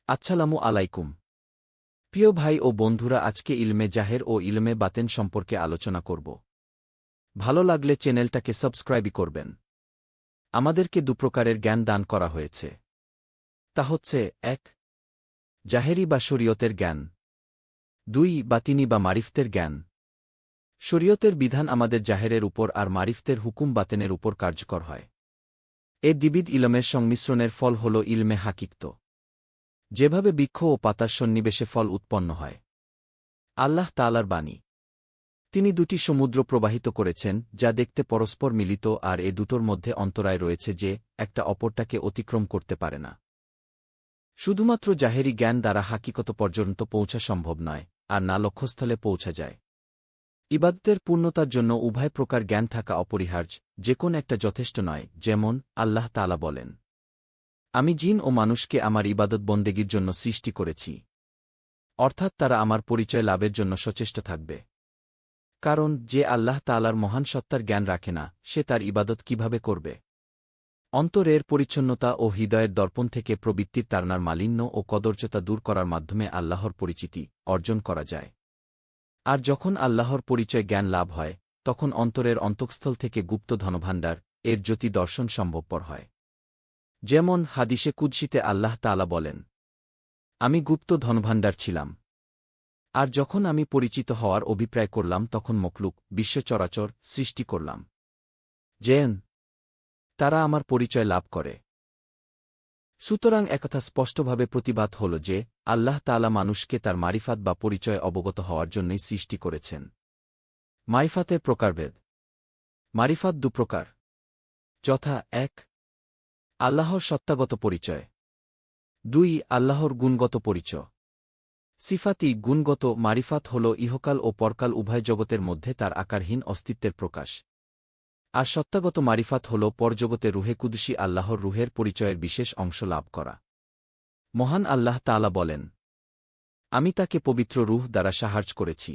আসসালামু আলাইকুম। প্রিয় ভাই ও বন্ধুরা, আজকে ইলমে জাহের ও ইলমে বাতেন সম্পর্কে আলোচনা করব। ভালো লাগলে চ্যানেলটাকে সাবস্ক্রাইবই করবেন। আমাদেরকে দুপ্রকারের জ্ঞান দান করা হয়েছে। তা হচ্ছে ১ জাহেরি বা শরীয়তের জ্ঞান, ২ বাতিনি বা মারিফতের জ্ঞান। শরীয়তের বিধান আমাদের জাহেরের উপর আর মারিফতের হুকুম বাতেনের উপর কার্যকর হয়। এ দ্বিবিধ ইলমের সংমিশ্রণের ফল হল ইলমে হাকিকত। যেভাবে বৃক্ষ ও পাতার সন্নিবেশে ফল উৎপন্ন হয়। আল্লাহ তাআলার বাণী। তিনি দুটি সমুদ্র প্রবাহিত করেছেন, যা দেখতে পরস্পর মিলিত, আর এ দুটোর মধ্যে অন্তরায় রয়েছে যে একটা অপরটাকে অতিক্রম করতে পারে না। শুধুমাত্র জাহেরি জ্ঞান দ্বারা হাকিকত পর্যন্ত পৌঁছা সম্ভব নয়, আর না লক্ষ্যস্থলে পৌঁছা যায়। ইবাদতের পূর্ণতার জন্য উভয় প্রকার জ্ঞান থাকা অপরিহার্য, যে কোন একটা যথেষ্ট নয়। যেমন আল্লাহ তাআলা বলেন, আমি জিন ও মানুষকে আমার ইবাদত বন্দেগীর জন্য সৃষ্টি করেছি। অর্থাৎ তারা আমার পরিচয় লাভের জন্য সচেষ্ট থাকবে। কারণ যে আল্লাহ তাআলার মহান সত্তার জ্ঞান রাখে না, সে তার ইবাদত কিভাবে করবে? অন্তরের পরিচ্ছন্নতা ও হৃদয়ের দর্পণ থেকে প্রবৃত্তির তাড়নার মালিন্য ও কদর্যতা দূর করার মাধ্যমে আল্লাহর পরিচিতি অর্জন করা যায়। আর যখন আল্লাহর পরিচয় জ্ঞান লাভ হয়, তখন অন্তরের অন্তঃস্থল থেকে গুপ্ত ধনভাণ্ডার এর জ্যোতি দর্শন সম্ভবপর হয়। যেমন হাদিসে কুদসিতে আল্লাহ তাআলা বলেন, আমি গুপ্ত ধনভাণ্ডার ছিলাম। আর যখন আমি পরিচিত হওয়ার অভিপ্রায় করলাম, তখন মখলুক বিশ্ব চরাচর সৃষ্টি করলাম, যেন তারা আমার পরিচয় লাভ করে। সুতরাং একথা স্পষ্টভাবে প্রতিবাদ হল যে আল্লাহ তাআলা মানুষকে তার মারিফাত বা পরিচয় অবগত হওয়ার জন্যই সৃষ্টি করেছেন। মারিফাতের প্রকারভেদ। মারিফাত দুপ্রকার, যথা ১ আল্লাহর সত্তাগত পরিচয়, ২ আল্লাহর গুণগত পরিচয়। সিফাতি গুণগত মারিফাত হল ইহকাল ও পরকাল উভয় জগতের মধ্যে তার আকারহীন অস্তিত্বের প্রকাশ। আর সত্তাগত মারিফাত হল পরজগতে রুহে কুদসি আল্লাহর রুহের পরিচয়ের বিশেষ অংশ লাভ করা। মহান আল্লাহ তাআলা বলেন, আমি তাকে পবিত্র রুহ দ্বারা সাহায্য করেছি।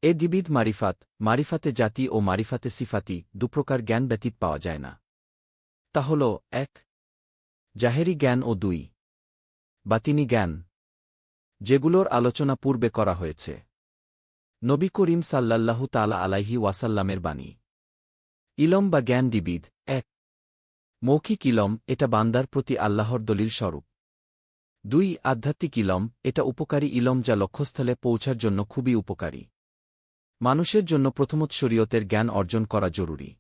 এ দ্বিবিধ মারিফাত, মারিফাতে জাতি ও মারিফাতে সিফাতি, দুপ্রকার জ্ঞান ব্যতীত পাওয়া যায় না। তা হল ১ জাহেরি জ্ঞান ও ২ বাতিনি জ্ঞান, যেগুলোর আলোচনা পূর্বে করা হয়েছে। নবী করিম সাল্লাল্লাহু তাআলা আলাইহি ওয়াসাল্লামের বাণী। ইলম বা জ্ঞান দ্বিবিধ। ১ মৌখিক ইলম, এটা বান্দার প্রতি আল্লাহর দলিল স্বরূপ। ২ আধ্যাত্মিক ইলম, এটা উপকারী ইলম যা লক্ষ্যস্থলে পৌঁছার জন্য খুবই উপকারী। মানুষের জন্য প্রথমত শরীয়তের জ্ঞান অর্জন করা জরুরি,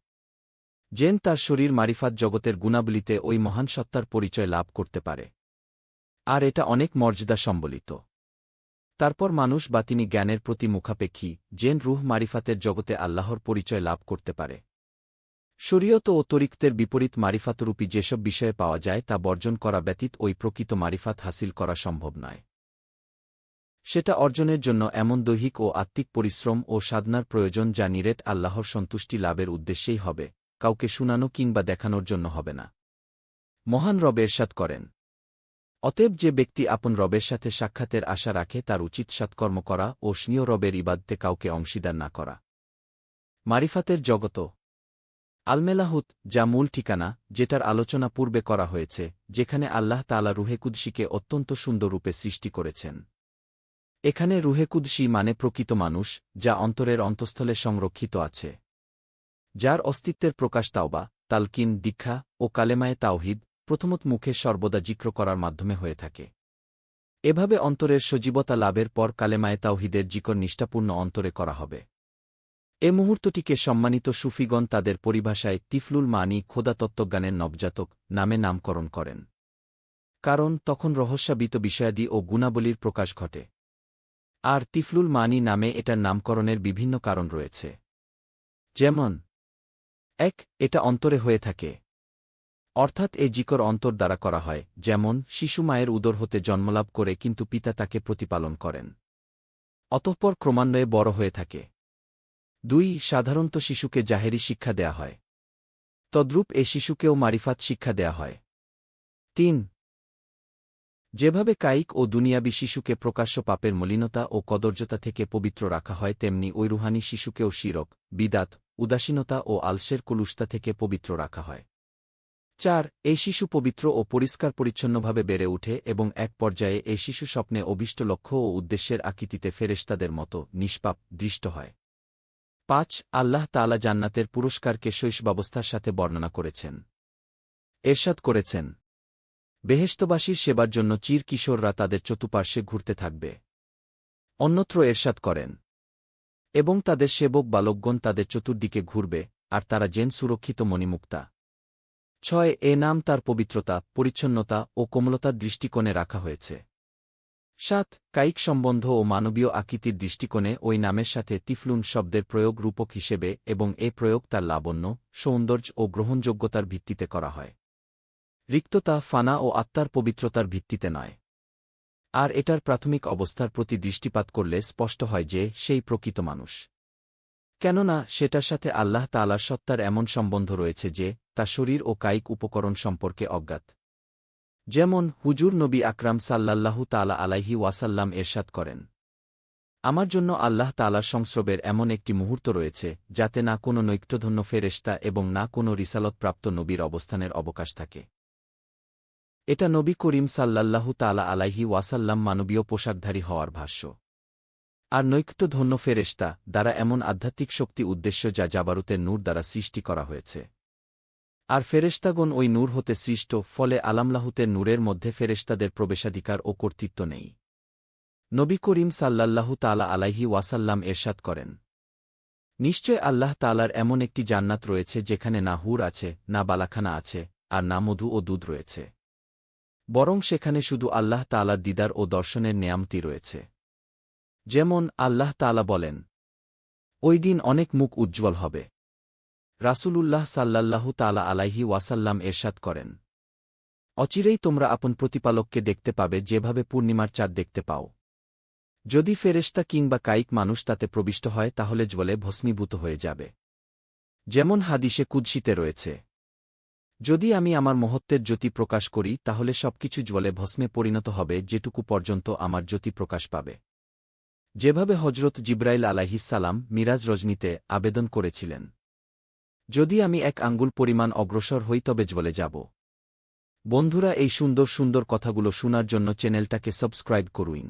যেন তার শরীর মারিফাত জগতের গুণাবলিতে ওই মহান সত্তার পরিচয় লাভ করতে পারে। আর এটা অনেক মর্যাদা সম্বলিত। তারপর মানুষ বাতিনি জ্ঞানের প্রতি মুখাপেক্ষী, যেন রুহ মারিফাতের জগতে আল্লাহর পরিচয় লাভ করতে পারে। শরীয়ত ও তরিকতের বিপরীত মারিফাতরূপী যেসব বিষয়ে পাওয়া যায় তা বর্জন করা ব্যতীত ওই প্রকৃত মারিফাত হাসিল করা সম্ভব নয়। সেটা অর্জনের জন্য এমন দৈহিক ও আত্মিক পরিশ্রম ও সাধনার প্রয়োজন যা নিরেট আল্লাহর সন্তুষ্টি লাভের উদ্দেশ্যেই হবে, কাউকে শুনানো কিংবা দেখানোর জন্য হবে না। মহান রব এরশাদ করেন, অতএব যে ব্যক্তি আপন রবের সাথে সাক্ষাতের আশা রাখে তার উচিত সৎকর্ম করা ও স্বীয় রবের ইবাদতে কাউকে অংশীদার না করা। মারিফাতের জগত। আলমেলাহুত, যা মূল ঠিকানা, যেটার আলোচনা পূর্বে করা হয়েছে, যেখানে আল্লাহ তাআলা রুহে কুদসিকে অত্যন্ত সুন্দররূপে সৃষ্টি করেছেন। এখানে রুহে কুদসি মানে প্রকৃত মানুষ, যা অন্তরের অন্তঃস্থলে সংরক্ষিত আছে, যার অস্তিত্বের প্রকাশ তাওবা, তালকিন, দীক্ষা ও কালেমায়ে তাওহিদ প্রথমত মুখে সর্বদা জিক্র করার মাধ্যমে হয়ে থাকে। এভাবে অন্তরের সজীবতা লাভের পর কালেমায়ে তাওহিদের জিকর নিষ্ঠাপূর্ণ অন্তরে করা হবে। এ মুহূর্তটিকে সম্মানিত সুফিগণ তাদের পরিভাষায় তিফলুল মানি, খোদা তত্ত্বজ্ঞানের নবজাতক নামে নামকরণ করেন। কারণ তখন রহস্যাবৃত বিষয়াদি ও গুণাবলীর প্রকাশ ঘটে। আর তিফলুল মানি নামে এটার নামকরণের বিভিন্ন কারণ রয়েছে। যেমন ১ এটা অন্তরে হয়ে থাকে, অর্থাৎ এ জিকর অন্তর দ্বারা করা হয়। যেমন শিশু মায়ের উদর হতে জন্মলাভ করে, কিন্তু পিতা তাকে প্রতিপালন করেন, অতঃপর ক্রমান্বয়ে বড় হয়ে থাকে। ২ সাধারণত শিশুকে জাহেরি শিক্ষা দেয়া হয়, তদ্রূপ এ শিশুকেও মারিফাত শিক্ষা দেয়া হয়। ৩ যেভাবে কায়িক ও দুনিয়াবী শিশুকে প্রকাশ্য পাপের মলিনতা ও কদর্যতা থেকে পবিত্র রাখা হয়, তেমনি ওই রুহানি শিশুকেও শিরক, বিদাত, উদাসীনতা ও আলসের কুলুষতা থেকে পবিত্র রাখা হয়। 4 এই শিশু পবিত্র ও পরিষ্কার পরিচ্ছন্নভাবে বেড়ে ওঠে এবং এক পর্যায়ে এই শিশু স্বপ্নে অভীষ্ট লক্ষ্য ও উদ্দেশ্যের আকৃতিতে ফেরেশতাদের মতো নিষ্পাপ দৃষ্ট হয়। 5 আল্লাহ তাআলা জান্নাতের পুরস্কারকে শৈশবাবস্থার সাথে বর্ণনা করেছেন। এরশাদ করেছেন, বেহেশতবাসীর সেবার জন্য চির কিশোররা তাদের চতুপার্শ্বে ঘুরতে থাকবে। অন্যত্র এরশাদ করেন, এবং তাদের সেবক বালকগণ তাদের চতুর্দিকে ঘুরবে, আর তারা জেন সুরক্ষিত মণিমুক্তা। 6 এ নাম তার পবিত্রতা, পরিচ্ছন্নতা ও কোমলতার দৃষ্টিকোণে রাখা হয়েছে। 7 কায়িক সম্বন্ধ ও মানবীয় আকৃতির দৃষ্টিকোণে ওই নামের সাথে তিফলুন শব্দের প্রয়োগ রূপক হিসেবে এবং এ প্রয়োগ তার লাবণ্য, সৌন্দর্য ও গ্রহণযোগ্যতার ভিত্তিতে করা হয়। রিক্ততা, ফানা ও আত্মার পবিত্রতার ভিত্তিতে নয়। আর এটার প্রাথমিক অবস্থার প্রতি দৃষ্টিপাত করলে স্পষ্ট হয় যে সেই প্রকৃত মানুষ। কেননা সেটার সাথে আল্লাহ তাআলার সত্তার এমন সম্বন্ধ রয়েছে যে তা শরীর ও কায়িক উপকরণ সম্পর্কে অজ্ঞাত। যেমন হুজুর নবী আকরাম সাল্লাল্লাহু তাআলা আলাইহি ওয়াসাল্লাম এরশাদ করেন, আমার জন্য আল্লাহ তাআলার সংস্রবের এমন একটি মুহূর্ত রয়েছে যাতে না কোনো নৈকট্যধন্য ফেরেশতা এবং না কোনো রিসালতপ্রাপ্ত নবীর অবস্থানের অবকাশ থাকে। এটা নবী করিম সাল্লাল্লাহু তাআলা আলাইহি ওয়াসাল্লাম মানবীয় পোশাকধারী হওয়ার ভাষ্য। আর নৈকট্যধন্য ফেরেশতা দ্বারা এমন আধ্যাত্মিক শক্তি উদ্দেশ্য যা জাবারুতের নূর দ্বারা সৃষ্টি করা হয়েছে। আর ফেরেশতাগণ ওই নূর হতে সৃষ্ট, ফলে আলামলাহুতের নূরের মধ্যে ফেরেশতাদের প্রবেশাধিকার ও কর্তৃত্ব নেই। নবী করিম সাল্লাল্লাহু তাআলা আলাইহি ওয়াসাল্লাম এরশাদ করেন, নিশ্চয় আল্লাহ তাআলার এমন একটি জান্নাত রয়েছে যেখানে না হুর আছে, না বালাখানা আছে, আর না মধু ও দুধ রয়েছে, বরং সেখানে শুধু আল্লাহ তাআলার দিদার ও দর্শনের নেয়ামতি রয়েছে। যেমন আল্লাহ তাআলা বলেন, ওই দিন অনেক মুখ উজ্জ্বল হবে। রাসূলুল্লাহ সাল্লাল্লাহু তাআলা আলাইহি ওয়াসাল্লাম এরশাদ করেন, অচিরেই তোমরা আপন প্রতিপালককে দেখতে পাবে যেভাবে পূর্ণিমার চাঁদ দেখতে পাও। যদি ফেরেশতা কিংবা কায়িক মানুষ তাতে প্রবিষ্ট হয় তাহলে জ্বলে ভস্মীভূত হয়ে যাবে। যেমন হাদিসে কুদসিতে রয়েছে, যদি আমি আমার মহত্বের জ্যোতি প্রকাশ করি তাহলে সবকিছু জ্বলে ভস্মে পরিণত হবে যেটুকু পর্যন্ত আমার জ্যোতি প্রকাশ পাবে। যেভাবে হজরত জিবরাইল আলাইহিসসালাম মিরাজ রজনীতে আবেদন করেছিলেন, যদি আমি 1 আঙ্গুল পরিমাণ অগ্রসর হই তবে জ্বলে যাব। বন্ধুরা, এই সুন্দর সুন্দর কথাগুলো শোনার জন্য চ্যানেলটাকে সাবস্ক্রাইব করুন।